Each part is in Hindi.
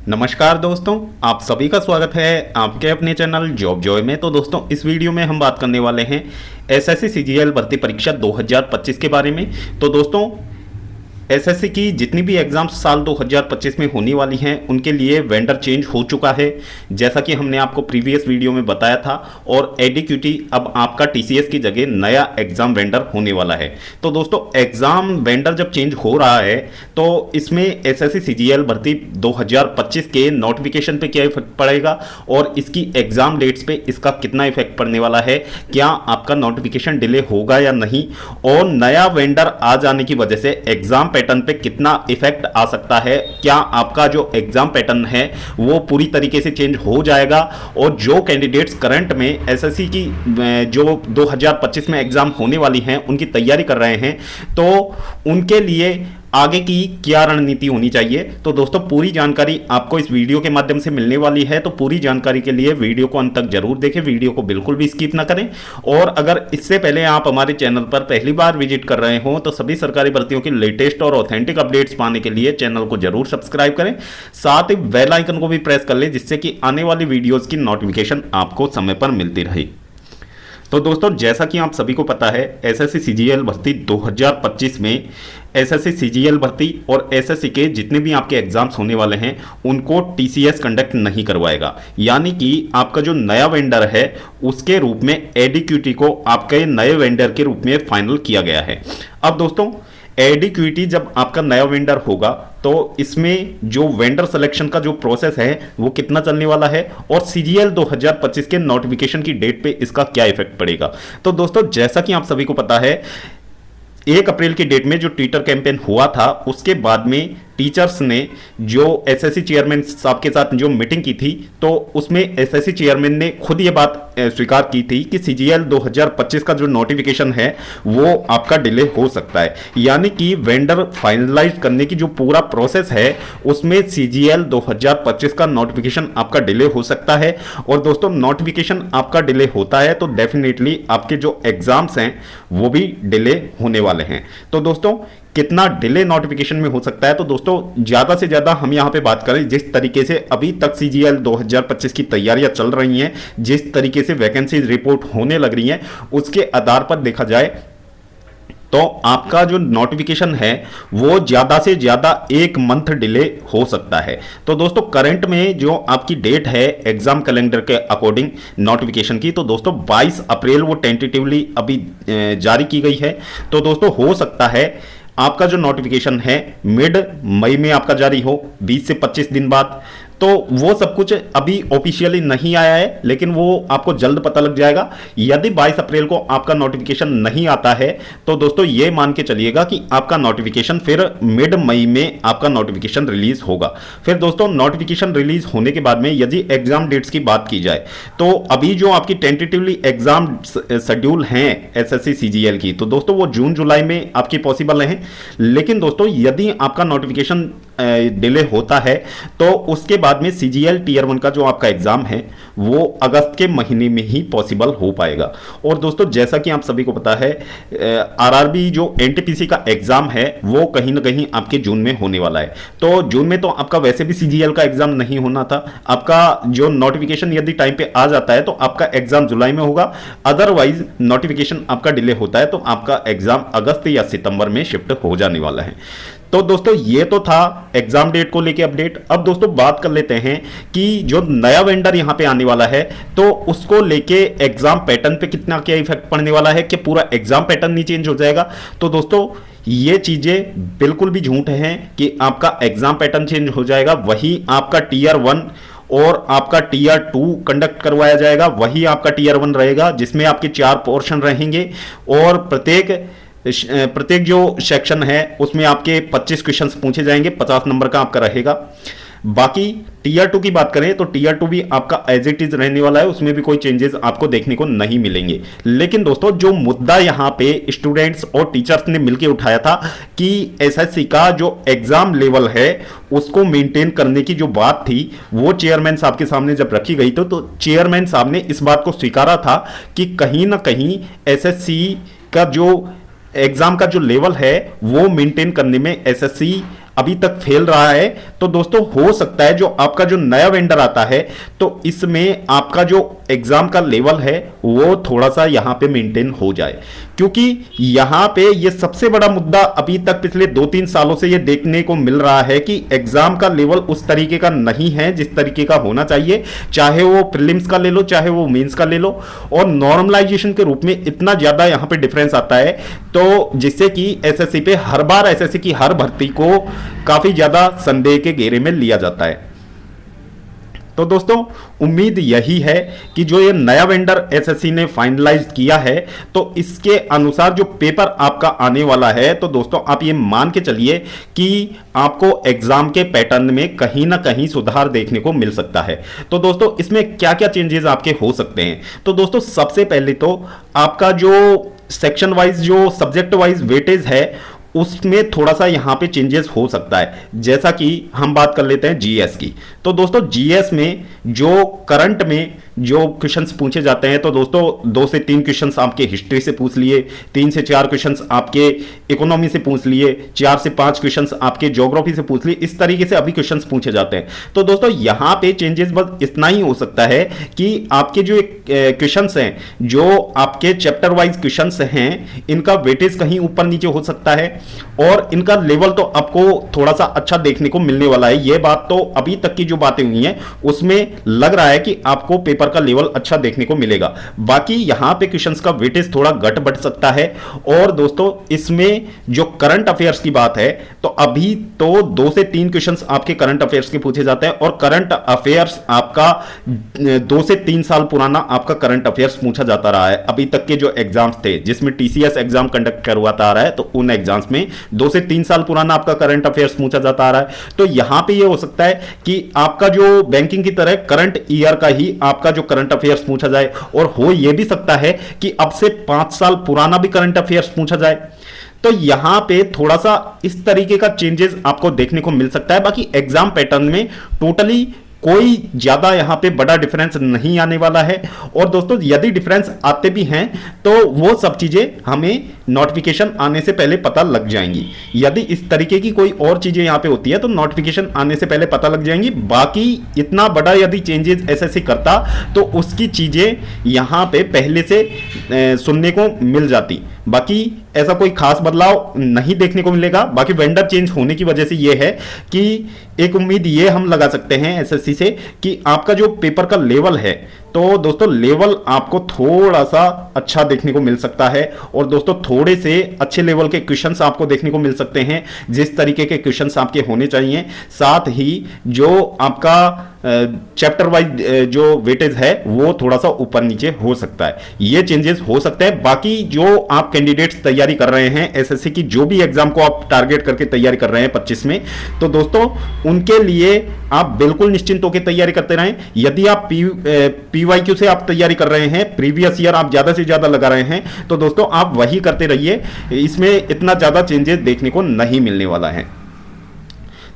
नमस्कार दोस्तों, आप सभी का स्वागत है आपके अपने चैनल जॉब जॉय में। तो दोस्तों, इस वीडियो में हम बात करने वाले हैं एसएससी सीजीएल भर्ती परीक्षा 2025 के बारे में। तो दोस्तों, एसएससी की जितनी भी एग्जाम्स साल 2025 में होने वाली हैं उनके लिए वेंडर चेंज हो चुका है, जैसा कि हमने आपको प्रीवियस वीडियो में बताया था। और एडीक्यूटी अब आपका टीसीएस की जगह नया एग्जाम वेंडर होने वाला है। तो दोस्तों, एग्जाम वेंडर जब चेंज हो रहा है तो इसमें एसएससी सीजीएल भर्ती 2025 के नोटिफिकेशन पे क्या इफेक्ट पड़ेगा और इसकी एग्जाम डेट्स पे इसका कितना इफेक्ट पड़ने वाला है, क्या आपका नोटिफिकेशन डिले होगा या नहीं, और नया वेंडर आ जाने की वजह से एग्जाम पैटर्न पे कितना इफेक्ट आ सकता है, क्या आपका जो एग्जाम पैटर्न है वो पूरी तरीके से चेंज हो जाएगा। और जो कैंडिडेट्स करंट में एसएससी की जो 2025 में एग्जाम होने वाली हैं उनकी तैयारी कर रहे हैं, तो उनके लिए आगे की क्या रणनीति होनी चाहिए। तो दोस्तों, पूरी जानकारी आपको इस वीडियो के माध्यम से मिलने वाली है। तो पूरी जानकारी के लिए वीडियो को अंत तक जरूर देखें, वीडियो को बिल्कुल भी स्किप ना करें। और अगर इससे पहले आप हमारे चैनल पर पहली बार विजिट कर रहे हो तो सभी सरकारी भर्तियों की लेटेस्ट और ऑथेंटिक अपडेट्स पाने के लिए चैनल को जरूर सब्सक्राइब करें, साथ ही बेल आइकन को भी प्रेस कर लें, जिससे कि आने वाली वीडियोज की नोटिफिकेशन आपको समय पर मिलती रहे। तो दोस्तों, जैसा कि आप सभी को पता है, एसएससी सीजीएल भर्ती 2025 में एसएससी सीजीएल भर्ती और एसएससी के जितने भी आपके एग्जाम्स होने वाले हैं उनको टीसीएस कंडक्ट नहीं करवाएगा। यानी कि आपका जो नया वेंडर है उसके रूप में एडीक्यूटी को आपके नए वेंडर के रूप में फाइनल किया गया है। अब दोस्तों, एडीक्यूटी जब आपका नया वेंडर होगा तो इसमें जो वेंडर सिलेक्शन का जो प्रोसेस है वो कितना चलने वाला है और सीजीएल 2025 के नोटिफिकेशन की डेट पे इसका क्या इफेक्ट पड़ेगा। तो दोस्तों, जैसा कि आप सभी को पता है, 1 अप्रैल की डेट में जो ट्विटर कैंपेन हुआ था उसके बाद में टीचर्स ने जो एसएससी चेयरमैन साहब के साथ जो मीटिंग की थी तो उसमें एसएससी चेयरमैन ने खुद ये बात स्वीकार की थी कि सीजीएल 2025 का जो नोटिफिकेशन है वो आपका डिले हो सकता है। यानी कि वेंडर फाइनलाइज करने की जो पूरा प्रोसेस है उसमें सीजीएल 2025 का नोटिफिकेशन आपका डिले हो सकता है। और दोस्तों, नोटिफिकेशन आपका डिले होता है तो डेफिनेटली आपके जो एग्जाम्स हैं वो भी डिले होने वाले हैं। तो दोस्तों, कितना डिले नोटिफिकेशन में हो सकता है, तो दोस्तों ज़्यादा से ज़्यादा हम यहाँ पे बात करें जिस तरीके से अभी तक सीजीएल 2025 की तैयारियां चल रही हैं, जिस तरीके से वैकेंसी रिपोर्ट होने लग रही हैं, उसके आधार पर देखा जाए तो आपका जो नोटिफिकेशन है वो ज़्यादा से ज़्यादा 1 मंथ डिले हो सकता है। तो दोस्तों, करंट में जो आपकी डेट है एग्जाम कैलेंडर के अकॉर्डिंग नोटिफिकेशन की, तो दोस्तों 22 अप्रैल वो टेंटेटिवली अभी जारी की गई है। तो दोस्तों, हो सकता है आपका जो नोटिफिकेशन है मिड मई में आपका जारी हो, 20 से 25 दिन बाद। तो वो सब कुछ अभी ऑफिशियली नहीं आया है, लेकिन वो आपको जल्द पता लग जाएगा। यदि 22 अप्रैल को आपका नोटिफिकेशन नहीं आता है तो दोस्तों ये मान के चलिएगा कि आपका नोटिफिकेशन फिर मिड मई में आपका नोटिफिकेशन रिलीज होगा। फिर दोस्तों, नोटिफिकेशन रिलीज होने के बाद में यदि एग्जाम डेट्स की बात की जाए तो अभी जो आपकी टेंटेटिवली एग्जाम शेड्यूल हैं एसएससी सीजीएल की, तो दोस्तों वो जून जुलाई में आपकी पॉसिबल है। लेकिन दोस्तों, यदि आपका नोटिफिकेशन डिले होता है तो उसके बाद में सीजीएल टीयर 1 का जो आपका एग्जाम है वो अगस्त के महीने में ही पॉसिबल हो पाएगा। और दोस्तों, जैसा कि आप सभी को पता है, आरआरबी जो एनटीपीसी का एग्जाम है वो कहीं ना कहीं आपके जून में होने वाला है। तो जून में तो आपका वैसे भी सीजीएल का एग्जाम नहीं होना था। आपका जो नोटिफिकेशन यदि टाइम पे आ जाता है तो आपका एग्जाम जुलाई में होगा, अदरवाइज नोटिफिकेशन आपका डिले होता है तो आपका एग्जाम अगस्त या सितंबर में शिफ्ट हो जाने वाला है। तो दोस्तों, ये तो था एग्जाम डेट को लेके अपडेट। अब दोस्तों बात कर लेते हैं कि जो नया वेंडर यहां पे आने वाला है तो उसको लेके एग्जाम पैटर्न पे कितना क्या इफेक्ट पड़ने वाला है, कि पूरा एग्जाम पैटर्न नहीं चेंज हो जाएगा। तो दोस्तों, ये चीजें बिल्कुल भी झूठ हैं कि आपका एग्जाम पैटर्न चेंज हो जाएगा। वही आपका टीयर 1 और आपका टीयर 2 कंडक्ट करवाया जाएगा, वही आपका टीयर 1 रहेगा जिसमें आपके 4 पोर्शन रहेंगे और प्रत्येक जो सेक्शन है उसमें आपके 25 क्वेश्चंस पूछे जाएंगे, 50 नंबर का आपका रहेगा। बाकी टीयर 2 की बात करें तो टीयर 2 भी आपका एज इट इज रहने वाला है, उसमें भी कोई चेंजेस आपको देखने को नहीं मिलेंगे। लेकिन दोस्तों, जो मुद्दा यहां पे स्टूडेंट्स और टीचर्स ने मिलकर उठाया था कि एसएससी का जो एग्जाम लेवल है उसको मेंटेन करने की जो बात थी वो चेयरमैन साहब के सामने जब रखी गई तो चेयरमैन साहब ने इस बात को स्वीकारा था कि कहीं ना कहीं एसएससी का जो एग्जाम का जो लेवल है वो मेंटेन करने में एसएससी अभी तक फेल रहा है, तो दोस्तों हो सकता है जो आपका जो नया वेंडर आता है तो इसमें आपका जो एग्जाम का लेवल है वो थोड़ा सा यहां पे मेंटेन हो जाए, क्योंकि यहां पे ये सबसे बड़ा मुद्दा अभी तक पिछले 2-3 सालों से ये देखने को मिल रहा है कि एग्जाम का लेवल उस तरीके का नहीं है जिस तरीके का होना चाहिए, चाहे वो प्रीलिम्स का ले लो चाहे वो मेंस का ले लो, और नॉर्मलाइजेशन के रूप में इतना ज्यादा यहां पे डिफरेंस आता है, तो जिससे कि एसएससी पे हर बार एसएससी की हर भर्ती को काफी ज्यादा संदेह के घेरे में लिया जाता है। तो दोस्तों उम्मीद यही है कि जो ये नया वेंडर एसएससी ने फाइनलाइज किया है तो इसके अनुसार जो पेपर आपका आने वाला है, तो दोस्तों आप ये मान के चलिए कि आपको एग्जाम के पैटर्न में कहीं ना कहीं सुधार देखने को मिल सकता है। तो दोस्तों इसमें क्या क्या चेंजेस आपके हो सकते हैं, तो दोस्तों सबसे पहले तो आपका जो सेक्शन वाइज जो सब्जेक्ट वाइज वेटेज है उसमें थोड़ा सा यहां पे चेंजेस हो सकता है। जैसा कि हम बात कर लेते हैं जीएस की, तो दोस्तों जीएस में जो करंट में जो क्वेश्चंस पूछे जाते हैं, तो दोस्तों 2 से 3 क्वेश्चंस आपके हिस्ट्री से पूछ लिए, 3 से 4 क्वेश्चंस आपके इकोनॉमी से पूछ लिए, 4 से 5 क्वेश्चंस आपके ज्योग्राफी से पूछ लिए, इस तरीके से अभी क्वेश्चंस पूछे जाते हैं। तो दोस्तों यहां पे चेंजेस बस इतना ही हो सकता है कि आपके जो क्वेश्चंस हैं, जो आपके चैप्टर वाइज क्वेश्चंस हैं, इनका वेटेज कहीं ऊपर नीचे हो सकता है और इनका लेवल तो आपको थोड़ा सा अच्छा देखने को मिलने वाला है। यह बात तो अभी तक की जो बातें हुई हैं उसमें लग रहा है कि आपको पेपर का लेवल अच्छा देखने को मिलेगा। बाकी यहां पे क्वेश्चंस का वेटेज थोड़ा घट बढ़ सकता है। और दोस्तों इसमें जो करंट अफेयर्स की बात है, तो अभी तो 2 से 3 क्वेश्चंस आपके करंट अफेयर्स के पूछे जाते हैं और करंट अफेयर्स आपका 2 से 3 साल पुराना आपका करंट अफेयर्स पूछा जाता रहा है। अभी तक के जो एग्जाम्स थे जिसमें टीसीएस एग्जाम कंडक्ट करवाता आ रहा है, तो उन एग्जाम्स में 2 से 3 साल पुराना आपका करंट अफेयर्स पूछा जाता आ रहा है। तो यहां पे ये हो सकता है कि आपका जो बैंकिंग की तरह करंट ईयर का ही आपका जो करंट अफेयर्स पूछा जाए, और हो यह भी सकता है कि अब से 5 साल पुराना भी करंट अफेयर्स पूछा जाए। तो यहां पे थोड़ा सा इस तरीके का चेंजेस आपको देखने को मिल सकता है। बाकी एग्जाम पैटर्न में टोटली कोई ज्यादा यहां पे बड़ा डिफरेंस नहीं आने वाला है। और दोस्तों यदि डिफरेंस आते भी हैं तो वो सब चीजें हमें नोटिफिकेशन आने से पहले पता लग जाएंगी। यदि इस तरीके की कोई और चीजें यहां पे होती है तो नोटिफिकेशन आने से पहले पता लग जाएंगी। बाकी इतना बड़ा यदि चेंजेस एसएससी करता तो उसकी चीजें यहां पे पहले से सुनने को मिल जाती। बाकी ऐसा कोई खास बदलाव नहीं देखने को मिलेगा। बाकी वेंडर चेंज होने की वजह से यह है कि एक उम्मीद ये हम लगा सकते हैं एसएससी से कि आपका जो पेपर का लेवल है, तो दोस्तों लेवल आपको थोड़ा सा अच्छा देखने को मिल सकता है। और दोस्तों थोड़े से अच्छे लेवल के क्वेश्चंस आपको देखने को मिल सकते हैं, जिस तरीके के क्वेश्चंस आपके होने चाहिए। साथ ही जो आपका चैप्टर वाइज जो वेटेज है वो थोड़ा सा ऊपर नीचे हो सकता है, ये चेंजेस हो सकते हैं। बाकी जो आप कैंडिडेट्स तैयारी कर रहे हैं एसएससी की, जो भी एग्जाम को आप टारगेट करके तैयारी कर रहे हैं 25 में, तो दोस्तों उनके लिए आप बिल्कुल निश्चिंत होकर तैयारी करते रहें। यदि आप पीवाईक्यू से आप तैयारी कर रहे हैं, प्रीवियस ईयर आप ज्यादा से ज्यादा लगा रहे हैं, तो दोस्तों आप वही करते रहिए, इसमें इतना ज्यादा चेंजेस देखने को नहीं मिलने वाला है।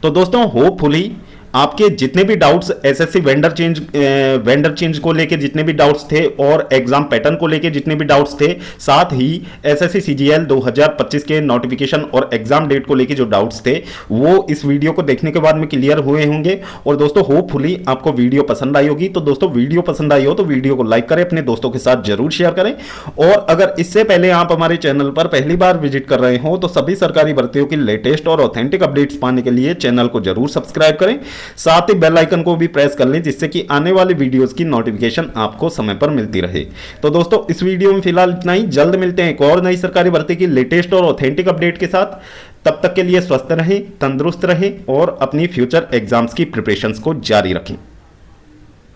तो दोस्तों होपफुली आपके जितने भी डाउट्स एसएससी वेंडर चेंज को लेके जितने भी डाउट्स थे और एग्जाम पैटर्न को लेके जितने भी डाउट्स थे, साथ ही एसएससी सीजीएल 2025 के नोटिफिकेशन और एग्जाम डेट को लेके जो डाउट्स थे वो इस वीडियो को देखने के बाद में क्लियर हुए होंगे। और दोस्तों होपफुली आपको वीडियो पसंद आई होगी। तो दोस्तों वीडियो पसंद आई हो तो वीडियो को लाइक करें, अपने दोस्तों के साथ जरूर शेयर करें। और अगर इससे पहले आप हमारे चैनल पर पहली बार विजिट कर रहे हो तो सभी सरकारी भर्तियों की लेटेस्ट और ऑथेंटिक अपडेट्स पाने के लिए चैनल को जरूर सब्सक्राइब करें, साथ ही बेल आइकन को भी प्रेस कर लें, जिससे कि आने वाली वीडियोस की नोटिफिकेशन आपको समय पर मिलती रहे। तो दोस्तों इस वीडियो में फिलहाल इतना ही। जल्द मिलते हैं एक और नई सरकारी भर्ती की लेटेस्ट और ऑथेंटिक अपडेट के साथ। तब तक के लिए स्वस्थ रहें, तंदुरुस्त रहें और अपनी फ्यूचर एग्जाम्स की प्रिपरेशंस को जारी रखें।